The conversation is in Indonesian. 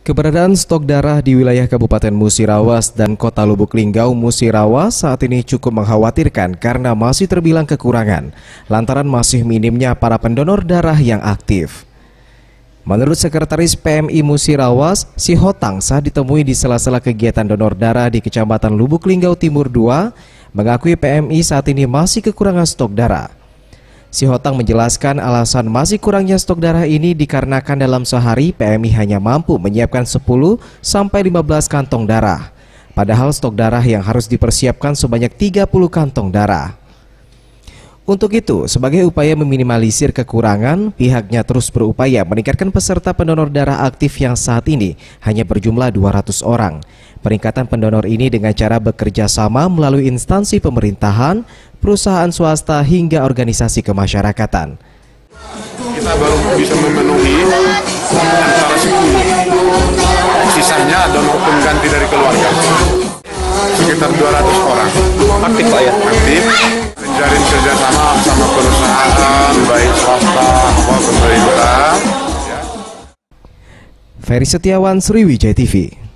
Keberadaan stok darah di wilayah Kabupaten Musirawas dan Kota Lubuk Linggau, Musirawas saat ini cukup mengkhawatirkan karena masih terbilang kekurangan, lantaran masih minimnya para pendonor darah yang aktif. Menurut Sekretaris PMI Musirawas, Si Hotang saat ditemui di sela-sela kegiatan donor darah di Kecamatan Lubuk Linggau Timur 2, mengakui PMI saat ini masih kekurangan stok darah. Si Hotang menjelaskan alasan masih kurangnya stok darah ini dikarenakan dalam sehari PMI hanya mampu menyiapkan 10-15 kantong darah. Padahal stok darah yang harus dipersiapkan sebanyak 30 kantong darah. Untuk itu, sebagai upaya meminimalisir kekurangan, pihaknya terus berupaya meningkatkan peserta pendonor darah aktif yang saat ini hanya berjumlah 200 orang. Peningkatan pendonor ini dengan cara bekerja sama melalui instansi pemerintahan, perusahaan swasta hingga organisasi kemasyarakatan. Kita baru bisa memenuhi antara 10, sisanya donor pengganti dari keluarga. Sekitar 200 orang. Aktif Pak ya? Aktif. Menjalin kerjasama sama perusahaan, baik swasta maupun pemerintah. Ferry Setiawan, Sriwijaya TV.